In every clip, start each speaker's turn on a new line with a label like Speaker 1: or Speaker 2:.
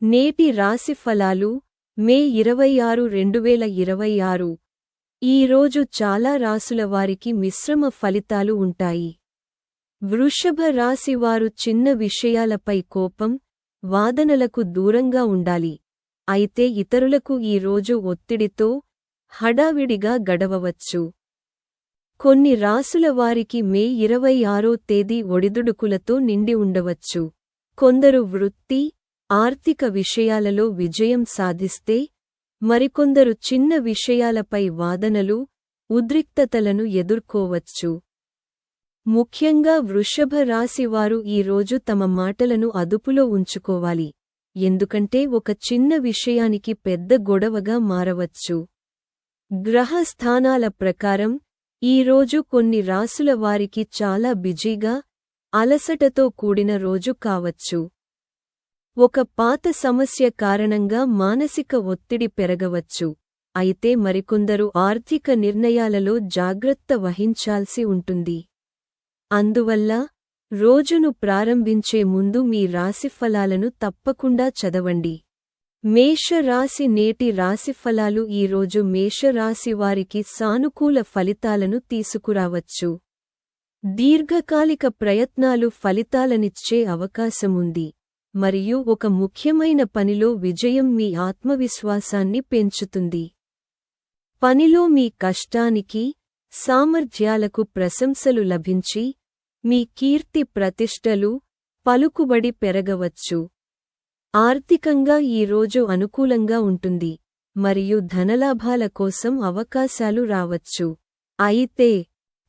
Speaker 1: నేటి రాశి ఫలాలు మే 26, 2026. ఈరోజు చాలా రాసుల వారికి మిశ్రమ ఫలితాలు ఉంటాయి. వృషభ రాశి వారు చిన్న విషయాలపై కోపం, వాదనలకు దూరంగా ఉండాలి. అయితే ఇతరులకు ఈ రోజు ఒత్తిడితో, హడావిడిగా గడవవచ్చు. కొన్ని రాసుల వారికి మే 26వ తేదీ ఒడిదుడుకులతో నిండి ఉండవచ్చు. కొందరు వృత్తి, ఆర్థిక విషయాలలో విజయం సాధిస్తే, మరికొందరు చిన్న విషయాలపై వాదనలు, ఉద్రిక్తతలను ఎదుర్కోవచ్చు. ముఖ్యంగా వృషభ రాశి వారు ఈ రోజు తమ మాటలను అదుపులో ఉంచుకోవాలి, ఎందుకంటే ఒక చిన్న విషయానికి పెద్ద గొడవగా మారవచ్చు. గ్రహ స్థానాల ప్రకారం ఈ రోజు కొన్ని రాసుల వారికి చాలా బిజీగా, అలసటతో కూడిన రోజు కావచ్చు. ఒక పాత సమస్య కారణంగా మానసిక ఒత్తిడి పెరగవచ్చు. అయితే మరికొందరు ఆర్థిక నిర్ణయాలలో జాగ్రత్త వహించాల్సి ఉంటుంది. అందువల్ల రోజును ప్రారంభించే ముందు మీ రాశిఫలాలను తప్పకుండా చదవండి. మేషరాశి నేటి రాశిఫలాలు ఈరోజు మేషరాశి వారికి సానుకూల ఫలితాలను తీసుకురావచ్చు. దీర్ఘకాలిక ప్రయత్నాలు ఫలితాలనిచ్చే అవకాశముంది, మరియు ఒక ముఖ్యమైన పనిలో విజయం మీ ఆత్మవిశ్వాసాన్ని పెంచుతుంది. పనిలో మీ కష్టానికి, సామర్థ్యాలకు ప్రశంసలు లభించి, మీ కీర్తి ప్రతిష్టలు, పలుకుబడి పెరగవచ్చు. ఆర్థికంగా ఈ రోజు అనుకూలంగా ఉంటుంది, మరియు ధనలాభాల కోసం అవకాశాలు రావచ్చు. అయితే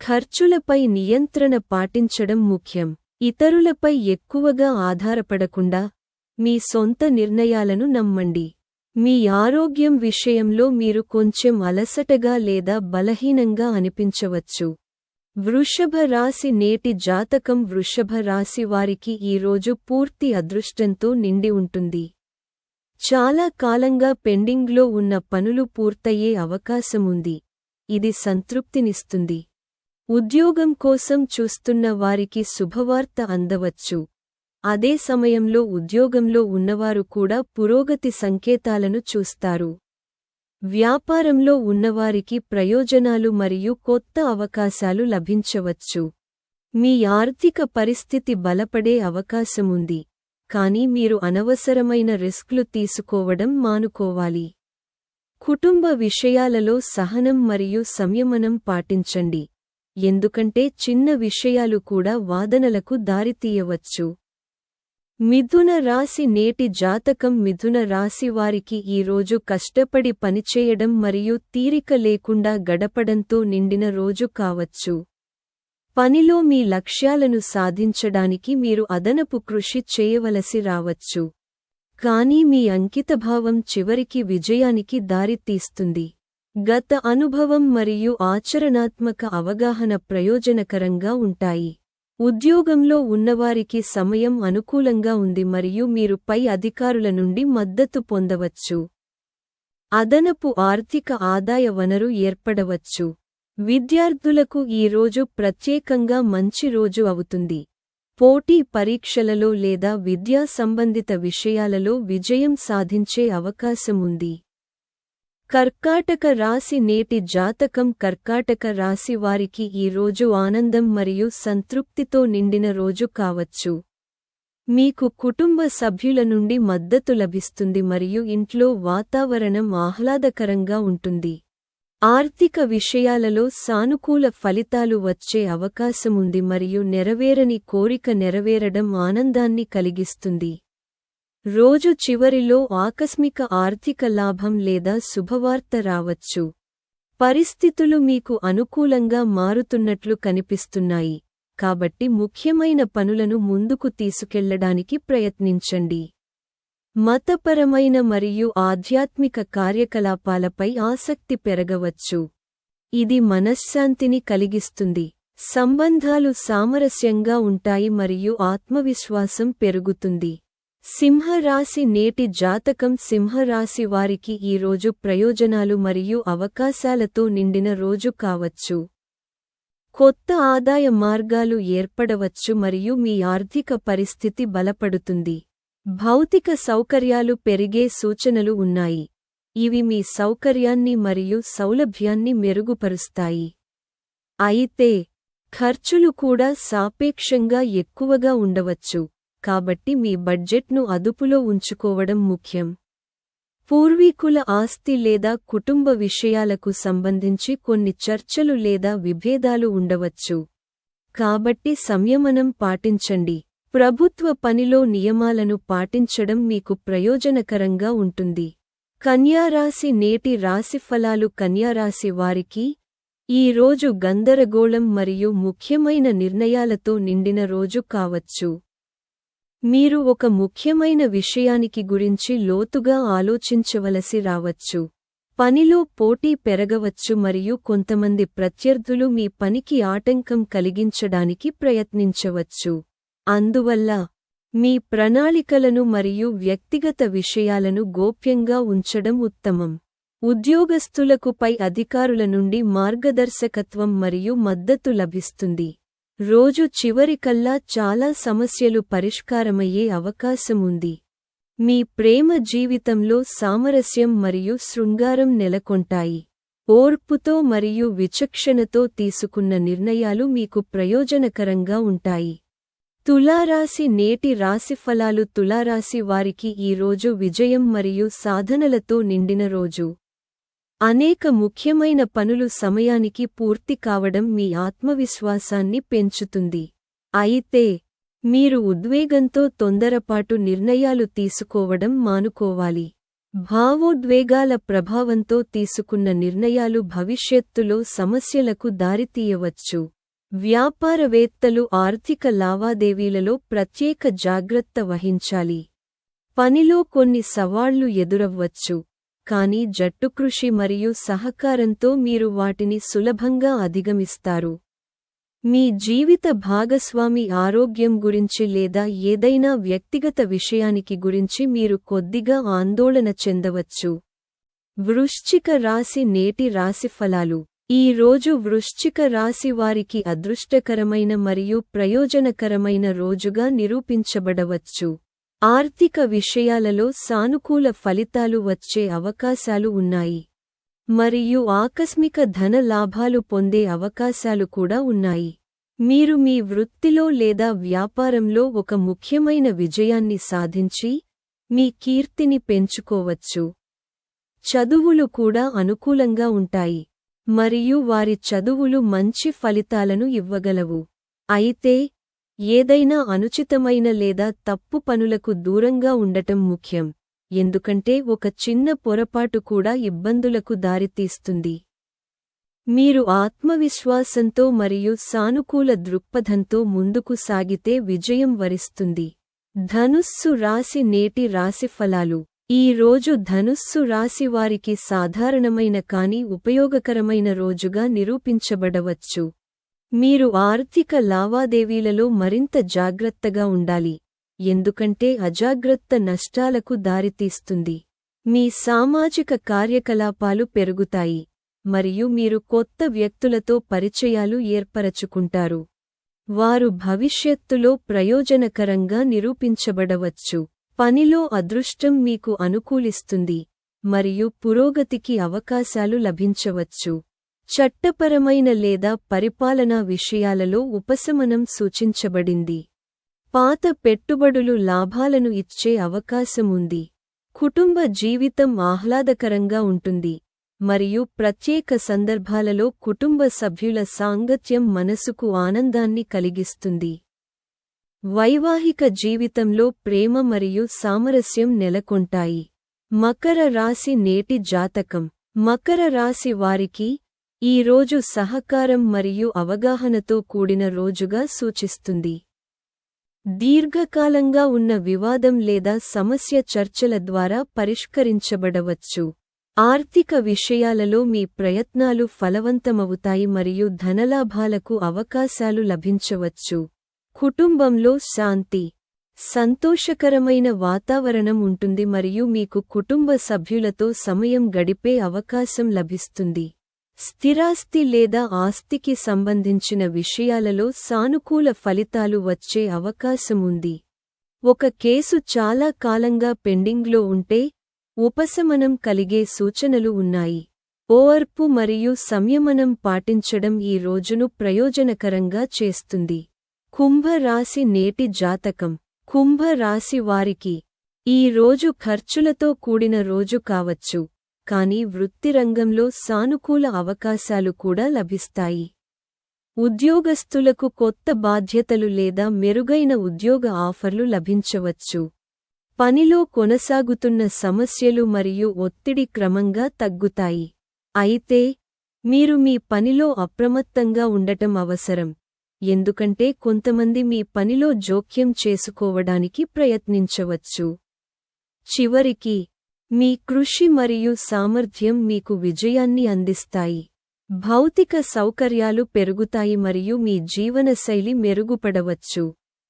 Speaker 1: ఖర్చులపై నియంత్రణ పాటించడం ముఖ్యం. ఇతరులపై ఎక్కువగా ఆధారపడకుండా మీ సొంత నిర్ణయాలను నమ్మండి. మీ ఆరోగ్యం విషయంలో మీరు కొంచెం అలసటగా లేదా బలహీనంగా అనిపించవచ్చు. వృషభ రాశి నేటి జాతకం వృషభ రాశి వారికి ఈరోజు పూర్తి అదృష్టంతో నిండి ఉంటుంది. చాలా కాలంగా పెండింగ్లో ఉన్న పనులు పూర్తయ్యే అవకాశముంది. ఇది సంతృప్తినిస్తుంది. ఉద్యోగం కోసం చూస్తున్న వారికి శుభవార్త అందవచ్చు. అదే సమయంలో ఉద్యోగంలో ఉన్నవారు కూడా పురోగతి సంకేతాలను చూస్తారు. వ్యాపారంలో ఉన్నవారికి ప్రయోజనాలు మరియు కొత్త అవకాశాలు లభించవచ్చు. మీ ఆర్థిక పరిస్థితి బలపడే అవకాశముంది, కానీ మీరు అనవసరమైన రిస్క్లు తీసుకోవడం మానుకోవాలి. కుటుంబ విషయాలలో సహనం మరియు సంయమనం పాటించండి, ఎందుకంటే చిన్న విషయాలు కూడా వాదనలకు దారితీయవచ్చు. మిథున రాశి నేటి జాతకం మిథున రాశి వారికి ఈరోజు కష్టపడి పనిచేయడం మరియు తీరిక లేకుండా గడపడంతో నిండిన రోజు కావచ్చు. పనిలో మీ లక్ష్యాలను సాధించడానికి మీరు అదనపు కృషి చేయవలసి రావచ్చు. కానీ మీ అంకితభావం చివరికి విజయానికి దారితీస్తుంది. గత అనుభవం మరియు ఆచరణాత్మక అవగాహన ప్రయోజనకరంగా ఉంటాయి. ఉద్యోగంలో ఉన్నవారికి సమయం అనుకూలంగా ఉంది మరియు మీరు పై అధికారుల నుండి మద్దతు పొందవచ్చు. అదనపు ఆర్థిక ఆదాయ వనరు ఏర్పడవచ్చు. విద్యార్థులకు ఈ రోజు ప్రత్యేకంగా మంచి రోజు అవుతుంది. పోటీ పరీక్షలలో లేదా విద్యా సంబంధిత విషయాలలో విజయం సాధించే అవకాశముంది. కర్కాటక రాశి నేటి జాతకం కర్కాటక రాశి వారికి ఈ రోజు ఆనందం మరియు సంతృప్తితో నిండిన రోజు కావచ్చు. మీకు కుటుంబ సభ్యుల నుండి మద్దతు లభిస్తుంది మరియు ఇంట్లో వాతావరణం ఆహ్లాదకరంగా ఉంటుంది. ఆర్థిక విషయాలలో సానుకూల ఫలితాలు వచ్చే అవకాశముంది మరియు నెరవేరని కోరిక నెరవేరడం ఆనందాన్ని కలిగిస్తుంది. రోజు చివరిలో ఆకస్మిక ఆర్థిక లాభం లేదా శుభవార్త రావచ్చు. పరిస్థితులు మీకు అనుకూలంగా మారుతున్నట్లు కనిపిస్తున్నాయి, కాబట్టి ముఖ్యమైన పనులను ముందుకు తీసుకెళ్లడానికి ప్రయత్నించండి. మతపరమైన మరియు ఆధ్యాత్మిక కార్యకలాపాలపై ఆసక్తి పెరగవచ్చు. ఇది మనశ్శాంతిని కలిగిస్తుంది. సంబంధాలు సామరస్యంగా ఉంటాయి మరియు ఆత్మవిశ్వాసం పెరుగుతుంది. సింహరాశి నేటి జాతకం సింహరాశి వారికి ఈరోజు ప్రయోజనాలు మరియు అవకాశాలతో నిండిన రోజు కావచ్చు. కొత్త ఆదాయ మార్గాలు ఏర్పడవచ్చు మరియు మీ ఆర్థిక పరిస్థితి బలపడుతుంది. భౌతిక సౌకర్యాలు పెరిగే సూచనలు ఉన్నాయి. ఇవి మీ సౌకర్యాన్ని మరియు సౌలభ్యాన్ని మెరుగుపరుస్తాయి. అయితే ఖర్చులు కూడా సాపేక్షంగా ఎక్కువగా ఉండవచ్చు, కాబట్టి మీ బడ్జెట్ను అదుపులో ఉంచుకోవడం ముఖ్యం. పూర్వీకుల ఆస్తి లేదా కుటుంబ విషయాలకు సంబంధించి కొన్ని చర్చలు లేదా విభేదాలు ఉండవచ్చు. కాబట్టి సంయమనం పాటించండి. ప్రభుత్వ పనిలో నియమాలను పాటించడం మీకు ప్రయోజనకరంగా ఉంటుంది. కన్యారాశి నేటి రాశిఫలాలు కన్యారాశి వారికి ఈ రోజు గందరగోళం మరియు ముఖ్యమైన నిర్ణయాలతో నిండిన రోజు కావచ్చు. మీరు ఒక ముఖ్యమైన విషయానికి గురించి లోతుగా ఆలోచించవలసి రావచ్చు. పనిలో పోటీ పెరగవచ్చు మరియు కొంతమంది ప్రత్యర్థులు మీ పనికి ఆటంకం కలిగించడానికి ప్రయత్నించవచ్చు. అందువల్ల మీ ప్రణాళికలను మరియు వ్యక్తిగత విషయాలను గోప్యంగా ఉంచడం ఉత్తమం. ఉద్యోగస్తులకు పై అధికారుల నుండి మార్గదర్శకత్వం మరియు మద్దతు లభిస్తుంది. రోజు చివరికల్లా చాలా సమస్యలు పరిష్కారమయ్యే అవకాశముంది. మీ ప్రేమ జీవితంలో సామరస్యం మరియు శృంగారం నెలకొంటాయి. ఓర్పుతో మరియు విచక్షణతో తీసుకున్న నిర్ణయాలు మీకు ప్రయోజనకరంగా ఉంటాయి. తులారాశి నేటి రాశిఫలాలు తులారాశి వారికి ఈ రోజు విజయం మరియు సాధనలతో నిండిన రోజు. అనేక ముఖ్యమైన పనులు సమయానికి పూర్తి కావడం మీ ఆత్మవిశ్వాసాన్ని పెంచుతుంది. అయితే మీరు ఉద్వేగంతో తొందరపాటు నిర్ణయాలు తీసుకోవడం మానుకోవాలి. భావోద్వేగాల ప్రభావంతో తీసుకున్న నిర్ణయాలు భవిష్యత్తులో సమస్యలకు దారితీయవచ్చు. వ్యాపారవేత్తలు ఆర్థిక లావాదేవీలలో ప్రత్యేక జాగ్రత్త వహించాలి. పనిలో కొన్ని సవాళ్లు ఎదురవ్వచ్చు, కానీ జట్టుకృషి మరియు సహకారంతో మీరు వాటిని సులభంగా అధిగమిస్తారు. మీ జీవిత భాగస్వామి ఆరోగ్యం గురించి లేదా ఏదైనా వ్యక్తిగత విషయానికి గురించి మీరు కొద్దిగా ఆందోళన చెందవచ్చు. వృశ్చిక రాశి నేటి రాశిఫలాలు ఈ రోజు వృశ్చిక రాశి వారికి అదృష్టకరమైన మరియు ప్రయోజనకరమైన రోజుగా నిరూపించబడవచ్చు. ఆర్థిక విషయాలలో సానుకూల ఫలితాలు వచ్చే అవకాశాలు ఉన్నాయి, మరియు ఆకస్మిక ధన లాభాలు పొందే అవకాశాలు కూడా ఉన్నాయి. మీరు మీ వృత్తిలో లేదా వ్యాపారంలో ఒక ముఖ్యమైన విజయాన్ని సాధించి మీ కీర్తిని పెంచుకోవచ్చు. చదువులు కూడా అనుకూలంగా ఉంటాయి, మరియు వారి చదువులు మంచి ఫలితాలను ఇవ్వగలవు. అయితే ఏదైనా అనుచితమైన లేదా తప్పు పనులకు దూరంగా ఉండటం ముఖ్యం, ఎందుకంటే ఒక చిన్న పొరపాటు కూడా ఇబ్బందులకు దారితీస్తుంది. మీరు ఆత్మవిశ్వాసంతో మరియు సానుకూల దృక్పథంతో ముందుకు సాగితే విజయం వరిస్తుంది. ధనుస్సు రాశి నేటి రాశిఫలాలు ఈ రోజు ధనుస్సు రాశి వారికి సాధారణమైన కానీ ఉపయోగకరమైన రోజుగా నిరూపించబడవచ్చు. మీరు ఆర్థిక లావాదేవీలలో మరింత జాగ్రత్తగా ఉండాలి, ఎందుకంటే అజాగ్రత్త నష్టాలకు దారితీస్తుంది. మీ సామాజిక కార్యకలాపాలు పెరుగుతాయి, మరియు మీరు కొత్త వ్యక్తులతో పరిచయాలు ఏర్పరచుకుంటారు. వారు భవిష్యత్తులో ప్రయోజనకరంగా నిరూపించబడవచ్చు. పనిలో అదృష్టం మీకు అనుకూలిస్తుంది, మరియు పురోగతికి అవకాశాలు లభించవచ్చు. చట్టపరమైన లేదా పరిపాలనా విషయాలలో ఉపశమనం సూచించబడింది. పాత పెట్టుబడులు లాభాలను ఇచ్చే అవకాశముంది. కుటుంబ జీవితం ఆహ్లాదకరంగా ఉంటుంది, మరియు ప్రత్యేక సందర్భాలలో కుటుంబ సభ్యుల సాంగత్యం మనసుకు ఆనందాన్ని కలిగిస్తుంది. వైవాహిక జీవితంలో ప్రేమ మరియు సామరస్యం నెలకొంటాయి. మకర రాశి నేటి జాతకం మకర రాశి వారికి ఈ రోజు సహకారం మరియు అవగాహనతో కూడిన రోజుగా సూచిస్తుంది. దీర్ఘకాలంగా ఉన్న వివాదం లేదా సమస్య చర్చల ద్వారా పరిష్కరించబడవచ్చు. ఆర్థిక విషయాలలో మీ ప్రయత్నాలు ఫలవంతమవుతాయి మరియు ధనలాభాలకు అవకాశాలు లభించవచ్చు. కుటుంబంలో శాంతి, సంతోషకరమైన వాతావరణం ఉంటుంది మరియు మీకు కుటుంబ సభ్యులతో సమయం గడిపే అవకాశం లభిస్తుంది. స్థిరాస్తి లేదా ఆస్తికి సంబంధించిన విషయాలలో సానుకూల ఫలితాలు వచ్చే అవకాశముంది. ఒక కేసు చాలా కాలంగా పెండింగ్లో ఉంటే ఉపశమనం కలిగే సూచనలు ఉన్నాయి. ఓర్పు మరియు సంయమనం పాటించడం ఈ రోజును ప్రయోజనకరంగా చేస్తుంది. కుంభ రాశి నేటి జాతకం. కుంభ రాశి వారికి ఈ రోజు ఖర్చులతో కూడిన రోజు కావచ్చు, కానీ వృత్తిరంగంలో సానుకూల అవకాశాలు కూడా లభిస్తాయి. ఉద్యోగస్తులకు కొత్త బాధ్యతలు లేదా మెరుగైన ఉద్యోగ ఆఫర్లు లభించవచ్చు. పనిలో కొనసాగుతున్న సమస్యలు మరియు ఒత్తిడి క్రమంగా తగ్గుతాయి. అయితే మీరు మీ పనిలో అప్రమత్తంగా ఉండటం అవసరం, ఎందుకంటే కొంతమంది మీ పనిలో జోక్యం చేసుకోవడానికి ప్రయత్నించవచ్చు. చివరికి మీ కృషి మరియు సామర్థ్యం మీకు విజయాన్ని అందిస్తాయి. భౌతిక సౌకర్యాలు పెరుగుతాయి మరియు మీ జీవనశైలి మెరుగుపడవచ్చు.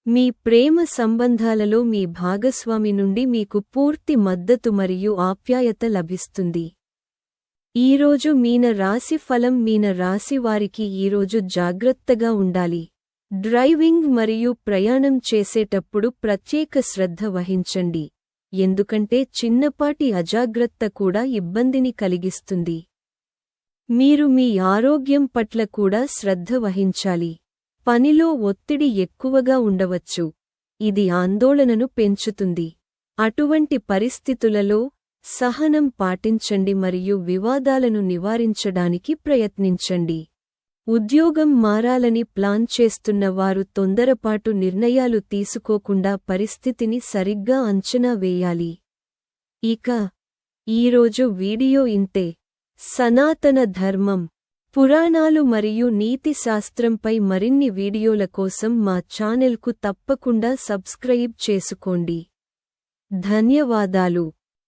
Speaker 1: మీ ప్రేమ సంబంధాలలో మీ భాగస్వామి నుండి మీకు పూర్తి మద్దతు మరియు ఆప్యాయత లభిస్తుంది. ఈరోజు మీన రాశి ఫలం. మీన రాశి వారికి ఈరోజు జాగ్రత్తగా ఉండాలి. డ్రైవింగ్ మరియు ప్రయాణం చేసేటప్పుడు ప్రత్యేక శ్రద్ధ వహించండి, ఎందుకంటే చిన్నపాటి అజాగ్రత్త కూడా ఇబ్బందిని కలిగిస్తుంది. మీరు మీ ఆరోగ్యం పట్ల కూడా శ్రద్ధ వహించాలి. పనిలో ఒత్తిడి ఎక్కువగా ఉండవచ్చు, ఇది ఆందోళనను పెంచుతుంది. అటువంటి పరిస్థితులలో సహనం పాటించండి మరియు వివాదాలను నివారించడానికి ప్రయత్నించండి. ఉద్యోగం మారాలని ప్లాన్ చేస్తున్న వారు తొందరపాటు నిర్ణయాలు తీసుకోకుండా పరిస్థితిని సరిగ్గా అంచనా వేయాలి. ఇక ఈరోజు వీడియో ఇంతే. సనాతన ధర్మం, పురాణాలు మరియు నీతి శాస్త్రంపై మరిన్ని వీడియోల కోసం మా ఛానెల్కు తప్పకుండా సబ్స్క్రైబ్ చేసుకోండి. ధన్యవాదాలు.